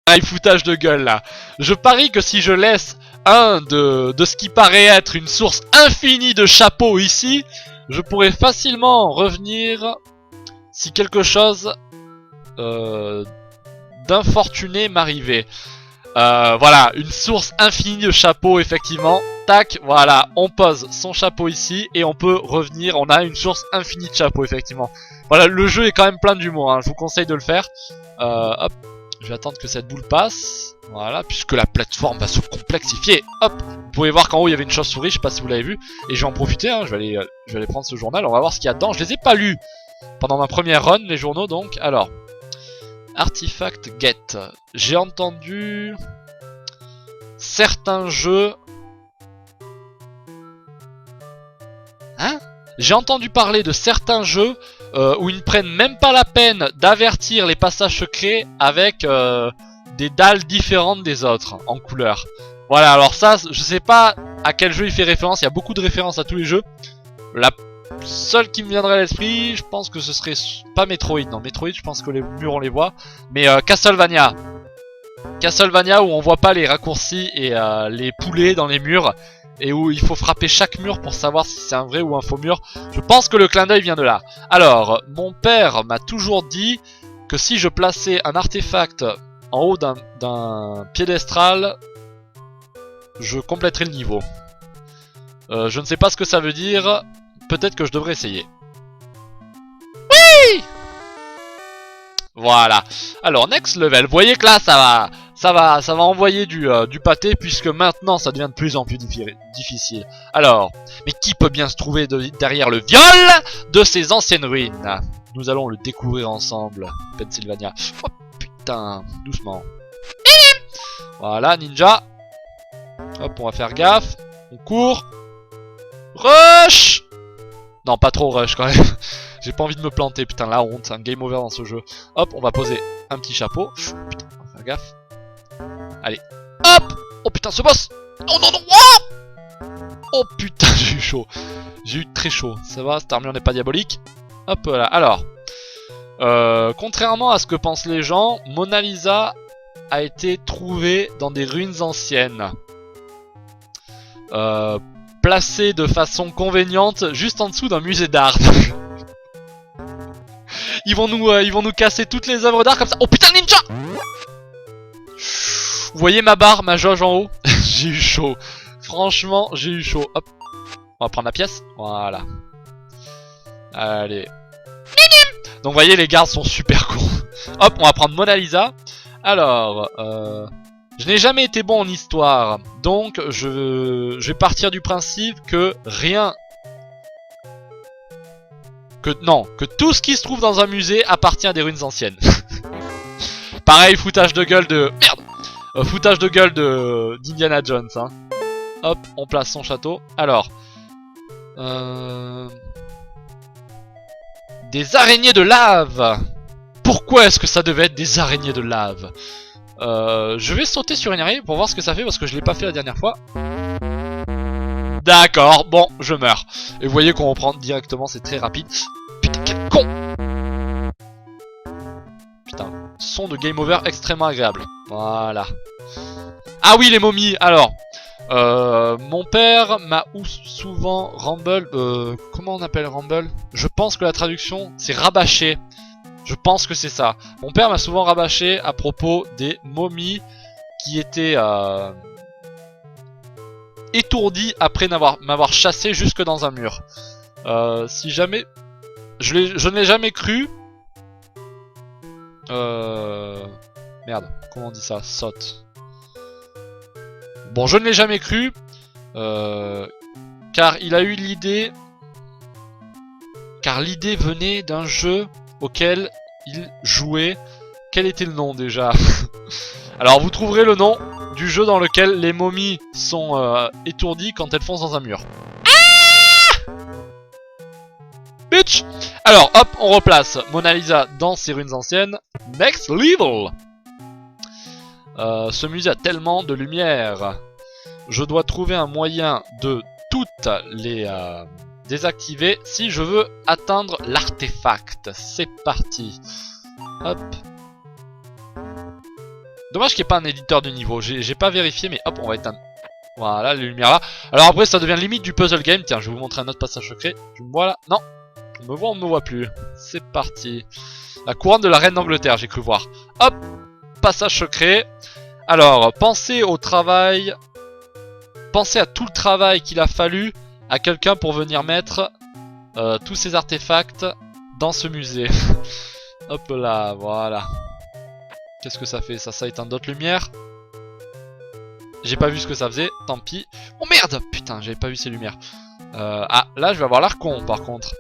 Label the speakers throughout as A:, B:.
A: Ah, foutage de gueule là. Je parie que si je laisse un de ce qui paraît être une source infinie de chapeaux ici, je pourrais facilement revenir si quelque chose d'infortuné m'arrivait. Voilà, une source infinie de chapeaux effectivement. Tac, voilà, on pose son chapeau ici et on peut revenir, on a une source infinie de chapeaux effectivement. Voilà, le jeu est quand même plein d'humour, hein, je vous conseille de le faire. Hop, je vais attendre que cette boule passe. Voilà, puisque la plateforme va se complexifier. Hop, vous pouvez voir qu'en haut il y avait une chauve-souris, je sais pas si vous l'avez vu. Et je vais en profiter, hein, je vais aller prendre ce journal, on va voir ce qu'il y a dedans. Je les ai pas lus pendant ma première run, les journaux donc. Alors, Artifact Get. J'ai entendu certains jeux... Hein? J'ai entendu parler de certains jeux où ils ne prennent même pas la peine d'avertir les passages secrets avec des dalles différentes des autres en couleur. Voilà, alors ça, je sais pas à quel jeu il fait référence, il y a beaucoup de références à tous les jeux. La seule qui me viendrait à l'esprit, je pense que ce serait pas Metroid. Non, Metroid, je pense que les murs on les voit. Mais Castlevania. Castlevania où on voit pas les raccourcis et les poulets dans les murs. Et où il faut frapper chaque mur pour savoir si c'est un vrai ou un faux mur. Je pense que le clin d'œil vient de là. Alors, mon père m'a toujours dit que si je plaçais un artefact en haut d'un piédestal, je compléterais le niveau. Je ne sais pas ce que ça veut dire. Peut-être que je devrais essayer. Oui! Voilà. Alors, next level. Vous voyez que là, ça va envoyer du pâté, puisque maintenant, ça devient de plus en plus difficile. Alors, mais qui peut bien se trouver derrière le viol de ces anciennes ruines? Nous allons le découvrir ensemble, Pennsylvania. Oh putain, doucement. Voilà, ninja. Hop, on va faire gaffe. On court. Rush! Non, pas trop rush quand même. J'ai pas envie de me planter, putain, la honte, un game over dans ce jeu. Hop, on va poser un petit chapeau. Putain, on va faire gaffe. Allez, hop! Oh putain, ce boss! Oh non, non! Oh, oh putain, j'ai eu chaud. J'ai eu très chaud. Ça va, cette armure n'est pas diabolique. Hop là. Alors, contrairement à ce que pensent les gens, Mona Lisa a été trouvée dans des ruines anciennes. Placée de façon convéniante juste en dessous d'un musée d'art. Ils vont nous casser toutes les œuvres d'art comme ça. Oh putain, ninja! Vous voyez ma barre, ma jauge en haut? J'ai eu chaud. Franchement, j'ai eu chaud. Hop. On va prendre la pièce. Voilà. Allez. Donc vous voyez, les gardes sont super cons. Hop, on va prendre Mona Lisa. Alors, je n'ai jamais été bon en histoire. Donc, je vais partir du principe que rien... que tout ce qui se trouve dans un musée appartient à des ruines anciennes. Pareil, foutage de gueule de... Merde! Foutage de gueule de d'Indiana Jones, hein. Hop, on place son château. Alors... Des araignées de lave! Pourquoi est-ce que ça devait être des araignées de lave? Je vais sauter sur une araignée pour voir ce que ça fait parce que je l'ai pas fait la dernière fois. D'accord, bon, je meurs. Et vous voyez qu'on reprend directement, c'est très rapide. Putain, quel con! Putain, son de game over extrêmement agréable. Voilà. Ah oui, les momies, alors. Mon père m'a souvent Rumble. Comment on appelle Rumble? Je pense que la traduction, c'est rabâché. Je pense que c'est ça. Mon père m'a souvent rabâché à propos des momies qui étaient étourdies après m'avoir chassé jusque dans un mur. Si jamais... Je ne l'ai jamais cru. Merde, comment on dit ça? Saute. Bon, je ne l'ai jamais cru. Car il a eu l'idée... Car l'idée venait d'un jeu auquel il jouait. Quel était le nom déjà? Alors vous trouverez le nom du jeu dans lequel les momies sont étourdies quand elles foncent dans un mur. Ah, bitch! Alors hop, on replace Mona Lisa dans ses ruines anciennes. Next level! Ce musée a tellement de lumière. Je dois trouver un moyen de toutes les... désactiver si je veux atteindre l'artefact. C'est parti. Hop. Dommage qu'il n'y ait pas un éditeur de niveau. J'ai pas vérifié, mais hop, on va éteindre. Voilà, les lumières là. Alors après, ça devient limite du puzzle game. Tiens, je vais vous montrer un autre passage secret. Tu me vois là? Non. On me voit, on me voit plus. C'est parti. La couronne de la reine d'Angleterre, j'ai cru voir. Hop, passage secret. Alors, pensez au travail. Pensez à tout le travail qu'il a fallu à quelqu'un pour venir mettre tous ces artefacts dans ce musée. Hop là, voilà. Qu'est-ce que ça fait? Ça éteint d'autres lumières. J'ai pas vu ce que ça faisait, tant pis. Oh merde! Putain, j'avais pas vu ces lumières. Ah, là je vais avoir l'air con par contre.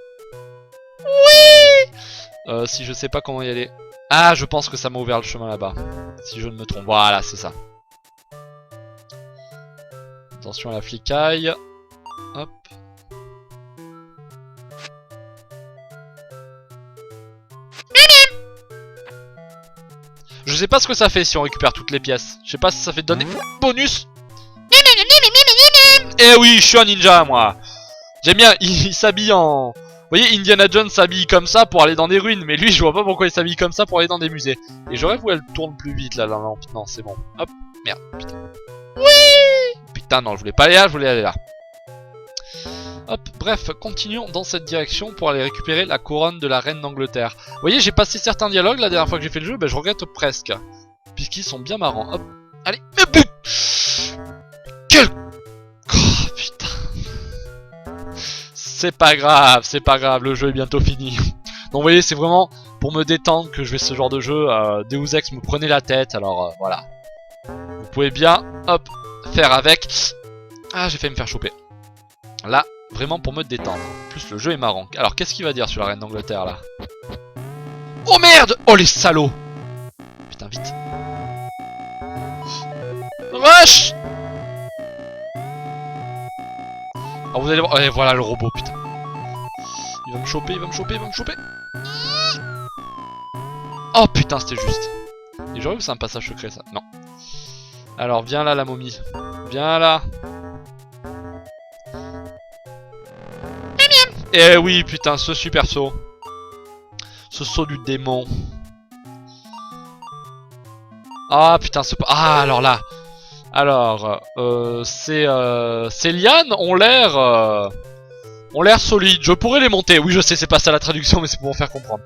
A: Oui! Si je sais pas comment y aller. Ah, je pense que ça m'a ouvert le chemin là-bas. Si je ne me trompe. Voilà, c'est ça. Attention à la flicaille. Hop. Je sais pas ce que ça fait si on récupère toutes les pièces. Je sais pas si ça fait donner bonus. Eh oui, je suis un ninja moi. J'aime bien, il s'habille en... Vous voyez, Indiana Jones s'habille comme ça pour aller dans des ruines. Mais lui, je vois pas pourquoi il s'habille comme ça pour aller dans des musées. Et j'aurais voulu elle tourne plus vite là, la lampe. Non, c'est bon. Hop, merde, putain. Oui. Putain, non, je voulais pas aller là, je voulais aller là. Hop, bref, continuons dans cette direction pour aller récupérer la couronne de la reine d'Angleterre. Vous voyez, j'ai passé certains dialogues la dernière fois que j'ai fait le jeu, ben je regrette presque. Puisqu'ils sont bien marrants. Hop, allez, mais but. Quel... Oh, putain. C'est pas grave, le jeu est bientôt fini. Donc vous voyez, c'est vraiment pour me détendre que je vais ce genre de jeu. Deus Ex me prenait la tête, alors voilà. Vous pouvez bien, hop, faire avec. Ah, j'ai failli me faire choper. Là, vraiment pour me détendre. En plus, le jeu est marrant. Alors, qu'est-ce qu'il va dire sur la reine d'Angleterre, là? Oh merde! Oh, les salauds! Putain, vite. Rush! Alors, vous allez voir... Ouais, voilà le robot, putain. Il va me choper, il va me choper, il va me choper. Oh, putain, c'était juste. Et j'aurais vu que c'est un passage secret, ça. Non. Alors, viens là, la momie. Viens là. Eh oui, putain, ce super saut. Ce saut du démon. Ah, putain, ce... Ah, alors là. Alors, ces lianes ont l'air solides. Je pourrais les monter. Oui, je sais, c'est pas ça la traduction, mais c'est pour me faire comprendre.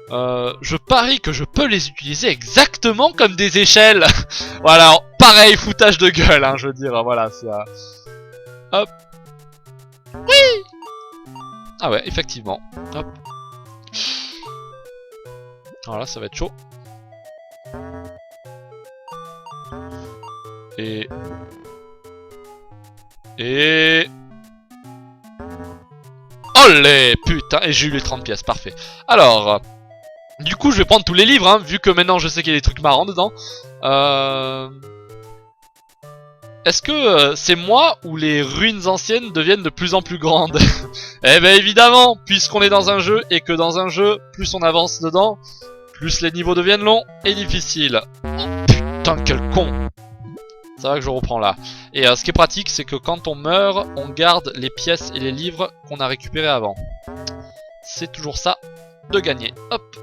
A: Je parie que je peux les utiliser exactement comme des échelles. Voilà, pareil, foutage de gueule, hein, je veux dire. Voilà, c'est... Hop. Oui. Ah ouais, effectivement. Hop. Alors là, ça va être chaud. Et... Olé, putain, et j'ai eu les 30 pièces, parfait. Alors, du coup, je vais prendre tous les livres, hein, vu que maintenant je sais qu'il y a des trucs marrants dedans. Est-ce que c'est moi ou les ruines anciennes deviennent de plus en plus grandes? Eh ben évidemment, puisqu'on est dans un jeu, et que dans un jeu, plus on avance dedans, plus les niveaux deviennent longs et difficiles. Oh, putain, quel con! Ça va que je reprends là. Et ce qui est pratique, c'est que quand on meurt, on garde les pièces et les livres qu'on a récupérés avant. C'est toujours ça de gagner. Hop.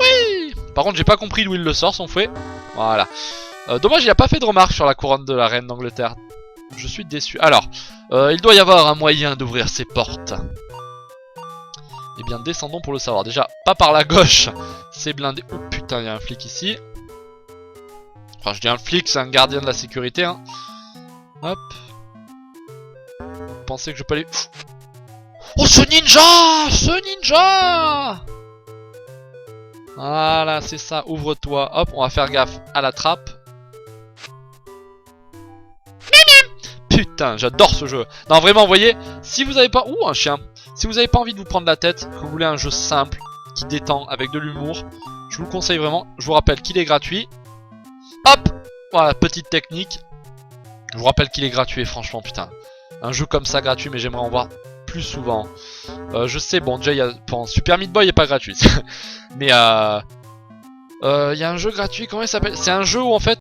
A: Oui. Par contre, j'ai pas compris d'où il le sort, son fouet. Voilà. Dommage, il a pas fait de remarque sur la couronne de la reine d'Angleterre. Je suis déçu. Alors, il doit y avoir un moyen d'ouvrir ces portes. Eh bien, descendons pour le savoir. Déjà, pas par la gauche. C'est blindé. Oh putain, il y a un flic ici. Enfin, je dis un flic, c'est un gardien de la sécurité, hein. Hop. Vous pensez que je peux aller... Oh, ce ninja! Ce ninja! Voilà, c'est ça. Ouvre-toi. Hop, on va faire gaffe à la trappe. Putain, j'adore ce jeu. Non, vraiment, vous voyez, si vous avez pas... Ouh, un chien. Si vous avez pas envie de vous prendre la tête, que vous voulez un jeu simple, qui détend, avec de l'humour, je vous le conseille vraiment. Je vous rappelle qu'il est gratuit. Hop! Voilà, petite technique. Je vous rappelle qu'il est gratuit, franchement, putain. Un jeu comme ça gratuit, mais j'aimerais en voir plus souvent. Je sais, bon, déjà, il y a... Bon, Super Meat Boy est pas gratuit. Mais il y a un jeu gratuit, comment il s'appelle? C'est un jeu où, en fait,